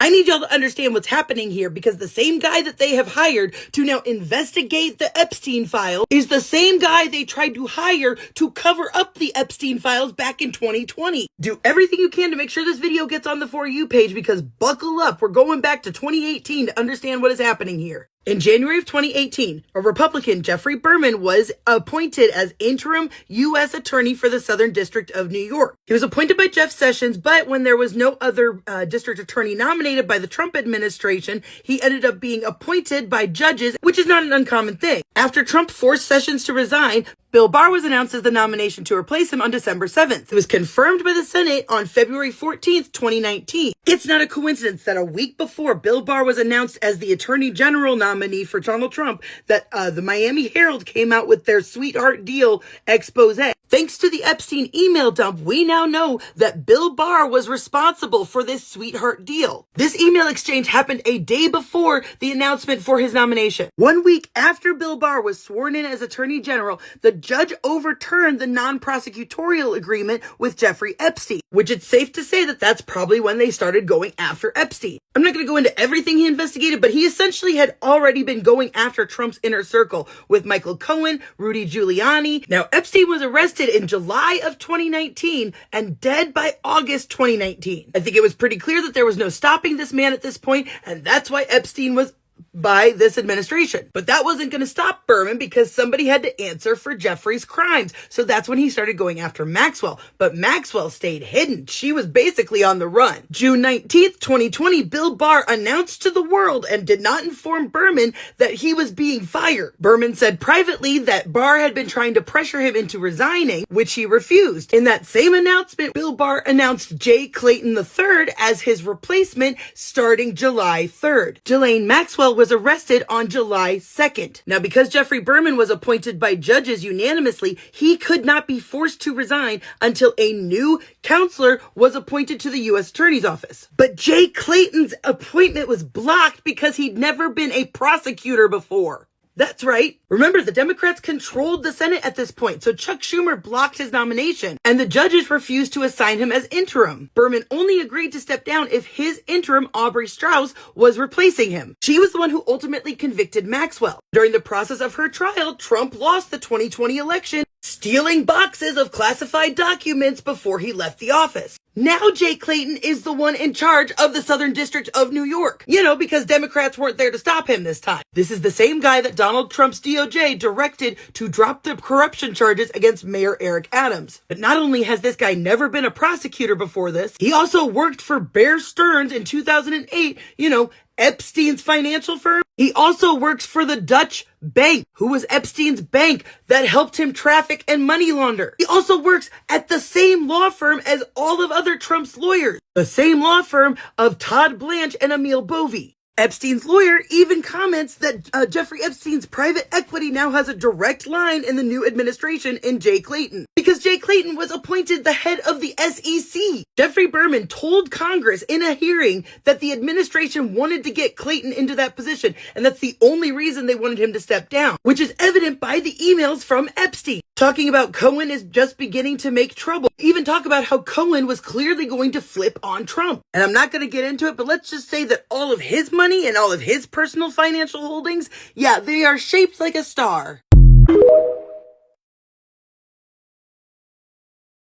I need y'all to understand what's happening here, because the same guy that they have hired to now investigate the Epstein file is the same guy they tried to hire to cover up the Epstein files back in 2020. Do everything you can to make sure this video gets on the For You page, because buckle up, we're going back to 2018 to understand what is happening here. In January of 2018, a Republican, Geoffrey Berman, was appointed as interim U.S. attorney for the Southern District of New York. He was appointed by Jeff Sessions, but when there was no other district attorney nominated by the Trump administration, he ended up being appointed by judges, which is not an uncommon thing. After Trump forced Sessions to resign, Bill Barr was announced as the nomination to replace him on December 7th. It was confirmed by the Senate on February 14th, 2019. It's not a coincidence that a week before Bill Barr was announced as the Attorney General nominee for Donald Trump, that the Miami Herald came out with their sweetheart deal expose. Thanks to the Epstein email dump, we now know that Bill Barr was responsible for this sweetheart deal. This email exchange happened a day before the announcement for his nomination. 1 week after Bill Barr was sworn in as Attorney General, the judge overturned the non-prosecutorial agreement with Jeffrey Epstein, which it's safe to say that that's probably when they started going after Epstein. I'm not going to go into everything he investigated, but he essentially had already been going after Trump's inner circle with Michael Cohen, Rudy Giuliani. Now, Epstein was arrested in July of 2019 and dead by August 2019. I think it was pretty clear that there was no stopping this man at this point, and that's why Epstein was by this administration. But that wasn't going to stop Berman, because somebody had to answer for Jeffrey's crimes. So that's when he started going after Maxwell. But Maxwell stayed hidden. She was basically on the run. June 19th, 2020, Bill Barr announced to the world and did not inform Berman that he was being fired. Berman said privately that Barr had been trying to pressure him into resigning, which he refused. In that same announcement, Bill Barr announced Jay Clayton III as his replacement starting July 3rd. Ghislaine Maxwell was arrested on July 2nd. Now, because Geoffrey Berman was appointed by judges unanimously, he could not be forced to resign until a new counselor was appointed to the U.S. Attorney's Office. But Jay Clayton's appointment was blocked because he'd never been a prosecutor before. That's right. Remember, the Democrats controlled the Senate at this point, so Chuck Schumer blocked his nomination, and the judges refused to assign him as interim. Berman only agreed to step down if his interim, Aubrey Strauss, was replacing him. She was the one who ultimately convicted Maxwell. During the process of her trial, Trump lost the 2020 election, stealing boxes of classified documents before he left the office. Now Jay Clayton is the one in charge of the Southern District of New York. You know, because Democrats weren't there to stop him this time. This is the same guy that Donald Trump's DOJ directed to drop the corruption charges against Mayor Eric Adams. But not only has this guy never been a prosecutor before this, he also worked for Bear Stearns in 2008, Epstein's financial firm. He also works for the Dutch Bank, who was Epstein's bank that helped him traffic and money launder. He also works at the same law firm as all of other Trump's lawyers, the same law firm of Todd Blanche and Emil Bovee. Epstein's lawyer even comments that Jeffrey Epstein's private equity now has a direct line in the new administration in Jay Clayton, because Jay Clayton was appointed the head of the SEC. Geoffrey Berman told Congress in a hearing that the administration wanted to get Clayton into that position, and that's the only reason they wanted him to step down, which is evident by the emails from Epstein, talking about Cohen is just beginning to make trouble. Even talk about how Cohen was clearly going to flip on Trump. And I'm not going to get into it, but let's just say that all of his money and all of his personal financial holdings, yeah, they are shaped like a star.